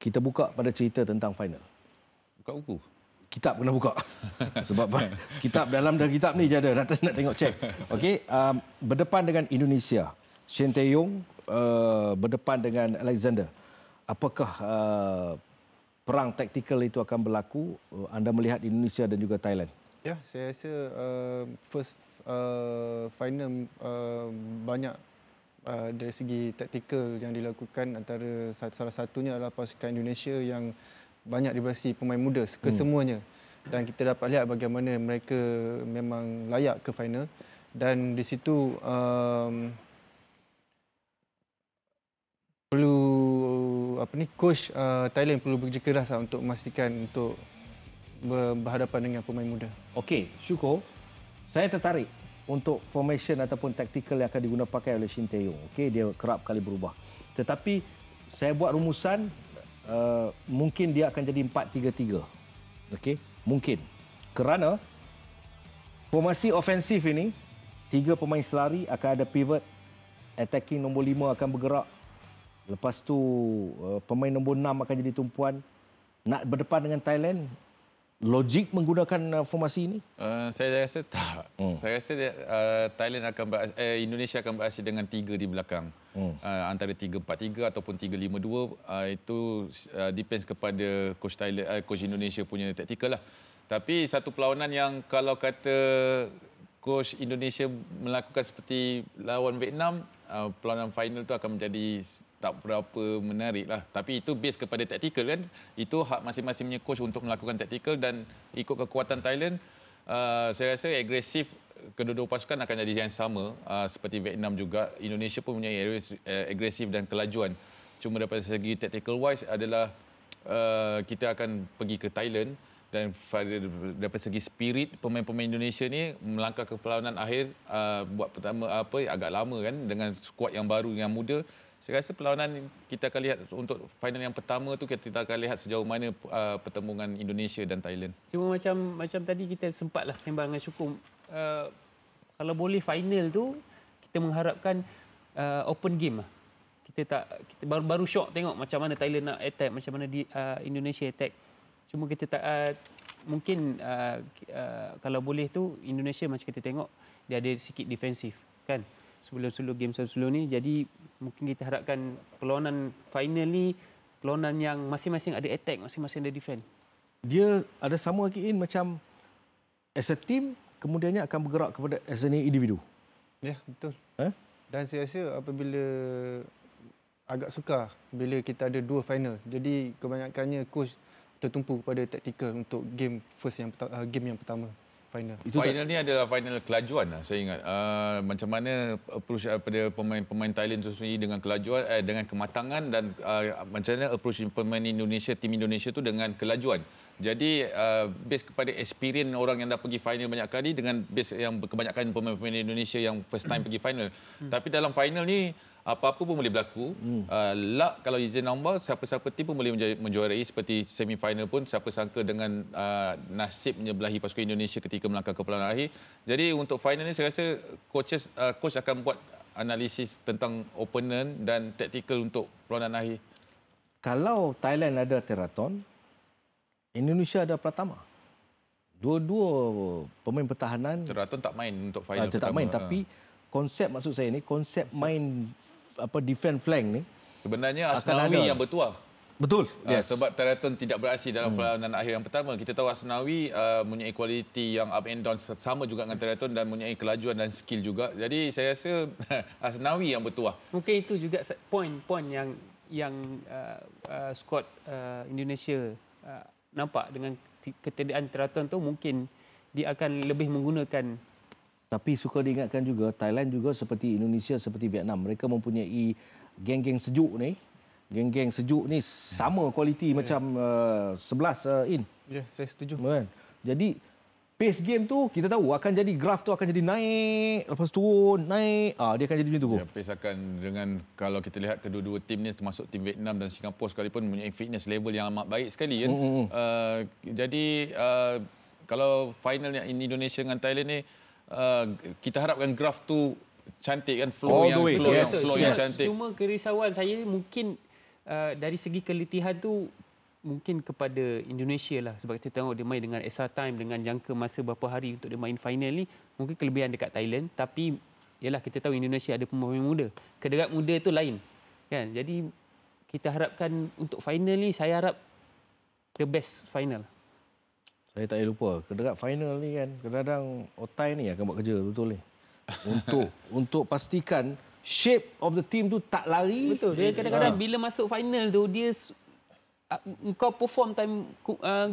kita buka pada cerita tentang final. Buka buku. Kitab kena buka. Sebab kitab dalam kitab ni je ada. Nak tengok cek. Okey, berdepan dengan Indonesia. Shin Tae-yong berdepan dengan Alexander. Apakah perang taktikal itu akan berlaku? Anda melihat Indonesia dan juga Thailand. Ya, saya rasa first final banyak dari segi taktikal yang dilakukan, antara salah satunya adalah pasukan Indonesia yang banyak diberasi pemain muda kesemuanya, dan kita dapat lihat bagaimana mereka memang layak ke final. Dan di situ perlu coach Thailand perlu bekerja keras untuk memastikan untuk berhadapan dengan pemain muda. Okey, syukur. Saya tertarik untuk formation ataupun taktikal yang akan digunakan pakai oleh Shin Tae-yong. Okey, dia kerap kali berubah. Tetapi saya buat rumusan, mungkin dia akan jadi 4-3-3. Okey, mungkin. Kerana formasi ofensif ini, 3 pemain selari, akan ada pivot, attacking nombor 5 akan bergerak. Lepas tu pemain nombor 6 akan jadi tumpuan. Nak berdepan dengan Thailand, logik menggunakan formasi ini? Saya rasa tak. Saya rasa Thailand akan Indonesia akan beraksi dengan 3 di belakang. Antara 3-4-3 ataupun 3-5-2, itu depends kepada coach Thailand, coach Indonesia punya taktikal lah. Tapi satu perlawanan yang kalau kata coach Indonesia melakukan seperti lawan Vietnam, perlawanan final tu akan menjadi tak berapa menarik lah. Tapi itu base kepada taktikal kan. Itu hak masing-masing punya coach untuk melakukan taktikal, dan ikut kekuatan Thailand, saya rasa agresif kedua-dua pasukan akan jadi yang sama. Seperti Vietnam juga, Indonesia pun punya agresif dan kelajuan. Cuma daripada segi tactical wise adalah kita akan pergi ke Thailand, dan daripada segi spirit pemain-pemain Indonesia ni melangkah ke perlawanan akhir, buat pertama agak lama kan, dengan skuad yang baru yang muda. Saya rasa perlawanan kita akan lihat untuk final yang pertama tu, kita akan lihat sejauh mana pertemuan Indonesia dan Thailand. Cuma macam tadi kita sempatlah sembang dengan Syukur, kalau boleh final tu kita mengharapkan open game lah. Kita baru shock tengok macam mana Thailand nak attack, macam mana Indonesia attack. Cuma kita tak mungkin kalau boleh tu Indonesia macam kita tengok dia ada sikit defensif kan sebelum game sebelum ni. Jadi mungkin kita harapkan perlawanan final ni perlawanan yang masing-masing ada attack, masing-masing ada defend. Dia ada sama lagi macam as a team, kemudiannya akan bergerak kepada as an individu. Ya, betul. Dan saya rasa apabila agak sukar bila kita ada 2 final. Jadi kebanyakannya coach tertumpu kepada taktikal untuk game yang pertama final. Final ni adalah final kelajuan lah, saya ingat. Macam mana approach daripada pemain Thailand tu sendiri dengan kelajuan, dengan kematangan, dan macam mana approach pemain Indonesia, tim Indonesia tu dengan kelajuan. Jadi base kepada experience orang yang dah pergi final banyak kali dengan base yang kebanyakan pemain-pemain Indonesia yang first time pergi final. Tapi dalam final ni apa-apa pun boleh berlaku. Luck kalau izin Allah, siapa-siapa tim pun boleh menjuarai. Seperti semi-final pun siapa sangka dengan nasib menyebelahi pasukan Indonesia ketika melangkah ke perlawanan akhir. Jadi untuk final ni saya rasa coach akan buat analisis tentang opponent dan taktikal untuk perlawanan akhir. Kalau Thailand ada Teraton, Indonesia ada Pratama. Dua-dua pemain pertahanan. Teraton tak main untuk final pertama. Tak main, tapi konsep maksud saya ni, konsep main defend flank ni sebenarnya Asnawi yang bertuah. Betul. Yes. Sebab Teraton tidak beraksi dalam perlawanan akhir yang pertama. Kita tahu Asnawi mempunyai kualiti yang up and down sama juga dengan Teraton, dan mempunyai kelajuan dan skill juga. Jadi saya rasa Asnawi yang bertuah. Mungkin itu juga poin yang skuad Indonesia nampak dengan ketiadaan Teraton tu, mungkin dia akan lebih menggunakan. Tapi suka diingatkan juga, Thailand juga seperti Indonesia, seperti Vietnam. Mereka mempunyai geng-geng sejuk ni. Geng-geng sejuk ni sama kualiti macam 11 in. Ya, saya setuju. Jadi pace game tu kita tahu akan jadi, graf tu akan jadi naik, lepas turun, naik. Dia akan jadi macam tu. Ya, pace akan dengan, kalau kita lihat kedua-dua tim ni termasuk tim Vietnam dan Singapura sekalipun mempunyai fitness level yang amat baik sekali kan. Jadi kalau final yang Indonesia dengan Thailand ni, kita harapkan graf tu cantik kan, flow yang cantik. Cuma kerisauan saya mungkin dari segi keletihan tu mungkin kepada Indonesia lah, sebab kita tengok dia main dengan extra time, dengan jangka masa berapa hari untuk dia main final ni, mungkin kelebihan dekat Thailand. Tapi yalah, kita tahu Indonesia ada pemain muda, kederat muda tu lain kan. Jadi kita harapkan untuk final ni, saya harap the best final. Saya tak boleh lupa, kederat final ni kan, kadang-kadang Otai ni akan buat kerja betul ni. Untuk pastikan shape of the team tu tak lari. Betul. Dia kadang-kadang bila masuk final tu, dia kau perform time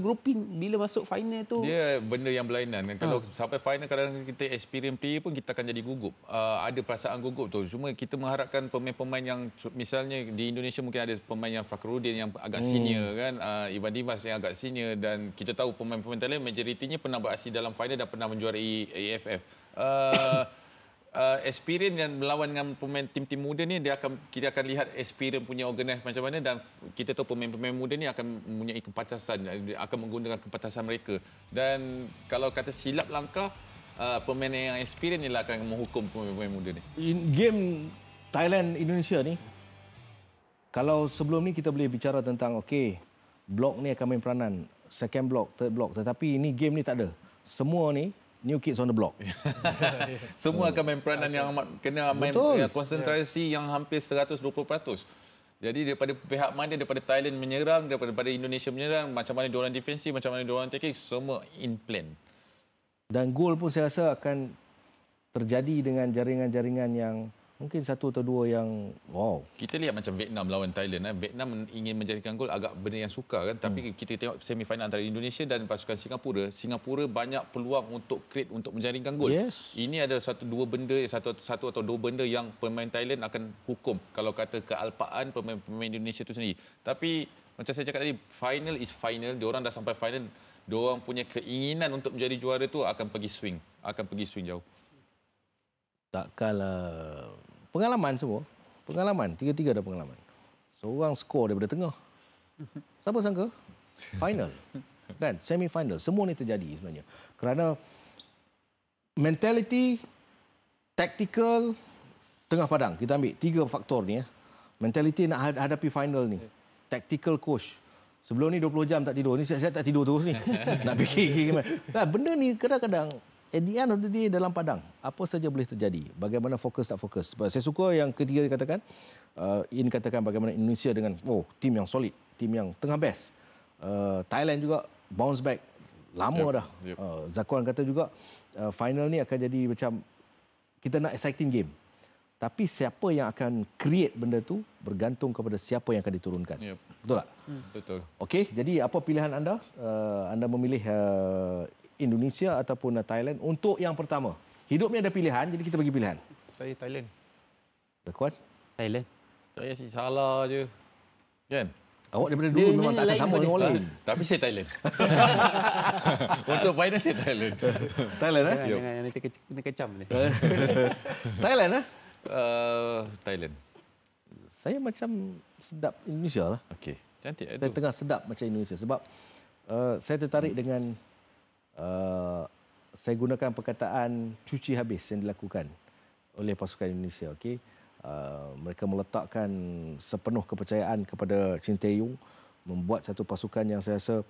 grouping, bila masuk final tu dia benda yang berlainan. Kalau sampai final, kadang kita experience player pun kita akan jadi gugup. Ada perasaan gugup tu. Cuma kita mengharapkan pemain-pemain yang misalnya di Indonesia mungkin ada pemain yang Fakhruddin yang agak senior kan, Ivan Dimas yang agak senior, dan kita tahu pemain-pemain Thailand majoritinya pernah beraksi dalam final dan pernah menjuarai AFF. Experience dan melawan dengan pemain tim-tim muda ni, kita akan lihat experience punya organize macam mana, dan kita tahu pemain-pemain muda ni akan mempunyai kepantasan, akan menggunakan kepantasan mereka. Dan kalau kata silap langkah, pemain yang experience ni lah akan menghukum pemain-pemain muda ni. Game Thailand Indonesia ni, kalau sebelum ni kita boleh bicara tentang okey, blok ni akan main peranan, second block, third block, tetapi ini game ni tak ada. Semua ni new kids on the block. Semua akan main peranan yang kena main konsentrasi yang hampir 120%. Jadi daripada pihak mana, daripada Thailand menyerang, daripada Indonesia menyerang, macam mana diorang defensif, macam mana diorang tackling, semua in plan. Dan gol pun saya rasa akan terjadi dengan jaringan-jaringan yang mungkin satu atau dua yang wow. Kita lihat macam Vietnam lawan Thailand. Vietnam ingin menjadikan gol agak benda yang sukar kan. Tapi kita tengok semifinal antara Indonesia dan pasukan Singapura. Singapura banyak peluang untuk create, untuk menjaringkan gol. Yes. Ini ada satu atau dua benda yang pemain Thailand akan hukum kalau kata kealpaan pemain Indonesia itu sendiri. Tapi macam saya cakap tadi, final is final. Diorang dah sampai final. Diorang punya keinginan untuk menjadi juara tu akan pergi swing jauh. Takkanlah. Pengalaman semua. Pengalaman. Tiga-tiga ada pengalaman. Seorang skor daripada tengah. Siapa sangka? Final. Kan? Semi-final. Semua ni terjadi sebenarnya. Kerana mentality, tactical, tengah padang. Kita ambil tiga faktor ni. Mentality nak hadapi final ni. Tactical coach. Sebelum ni 20 jam tak tidur. Ni saya tak tidur terus ni. Nak fikir. Benda ni kadang-kadang at the end of the day dalam padang, apa saja boleh terjadi. Bagaimana fokus tak fokus. Sebab saya suka yang ketiga dikatakan, Ian katakan bagaimana Indonesia dengan tim yang solid, tim yang tengah best. Thailand juga bounce back lama dah. Zakuan kata juga final ni akan jadi macam kita nak exciting game. Tapi siapa yang akan create benda tu bergantung kepada siapa yang akan diturunkan. Betul tak? Betul. Okey, jadi apa pilihan anda? Anda memilih Indonesia ataupun Thailand untuk yang pertama. Hidup ni ada pilihan, jadi kita bagi pilihan. Saya Thailand. Zakuan? Thailand. Saya si salah je. Kan? Awak daripada dulu memang tak akan sama dengan orang lain. Tapi saya Thailand. Untuk final saya Thailand. Thailand Jangan nanti kena kecam ni. Thailand Thailand. Saya macam sedap Indonesia lah. Okey. Cantik Saya tengah sedap macam Indonesia sebab saya tertarik dengan saya gunakan perkataan cuci habis yang dilakukan oleh pasukan Indonesia. Okey. Mereka meletakkan sepenuh kepercayaan kepada Shin Tae-yong, membuat satu pasukan yang saya rasa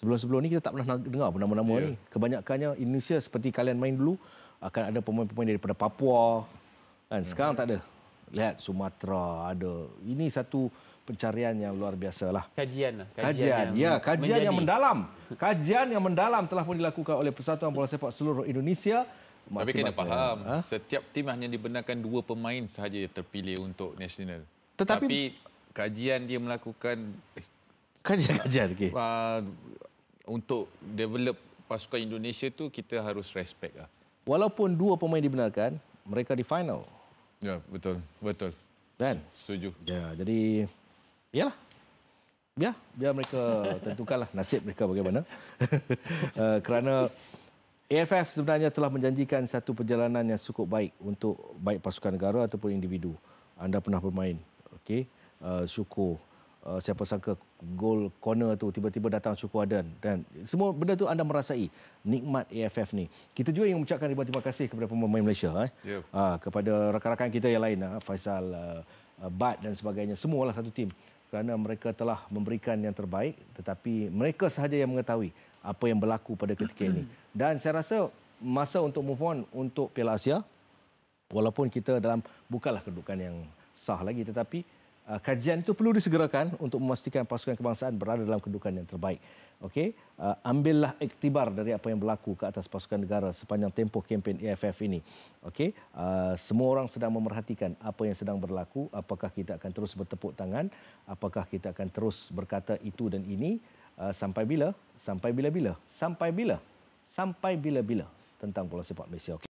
sebelum-sebelum ni kita tak pernah dengar nama-nama ni. Kebanyakannya Indonesia seperti kalian main dulu akan ada pemain-pemain daripada Papua kan. Sekarang tak ada. Lihat Sumatera ada. Ini satu pencarian yang luar biasa lah. Kajian yang mendalam. Kajian yang mendalam telah pun dilakukan oleh Persatuan Bola Sepak seluruh Indonesia. Tapi kena faham, setiap tim hanya dibenarkan 2 pemain sahaja terpilih untuk nasional. Tapi kajian dia melakukan kajian okey. Untuk develop pasukan Indonesia tu kita harus respect lah. Walaupun 2 pemain dibenarkan, mereka di final. Ya, betul. Kan? Setuju. Ya, jadi yalah. Biar mereka tentukanlah nasib mereka bagaimana. Kerana AFF sebenarnya telah menjanjikan satu perjalanan yang cukup baik untuk baik pasukan negara ataupun individu. Anda pernah bermain, okey? Syukur. Siapa sangka gol corner tu tiba-tiba datang Syukur Adan, dan semua benda tu anda merasai nikmat AFF ni. Kita juga yang mengucapkan ribuan terima kasih kepada pemain Malaysia kepada rakan-rakan kita yang lain, Faisal, Bad dan sebagainya, semualah satu tim. kerana mereka telah memberikan yang terbaik, tetapi mereka sahaja yang mengetahui apa yang berlaku pada ketika ini. Dan saya rasa masa untuk move on untuk Piala Asia, walaupun kita bukanlah kedudukan yang sah lagi, tetapi kajian itu perlu disegerakan untuk memastikan pasukan kebangsaan berada dalam kedudukan yang terbaik. Okey, ambillah iktibar dari apa yang berlaku ke atas pasukan negara sepanjang tempoh kempen AFF ini. Okey, semua orang sedang memerhatikan apa yang sedang berlaku. Apakah kita akan terus bertepuk tangan? Apakah kita akan terus berkata itu dan ini? Sampai bila? Sampai bila-bila? Sampai bila? Sampai bila-bila tentang bola sepak Malaysia. Okay.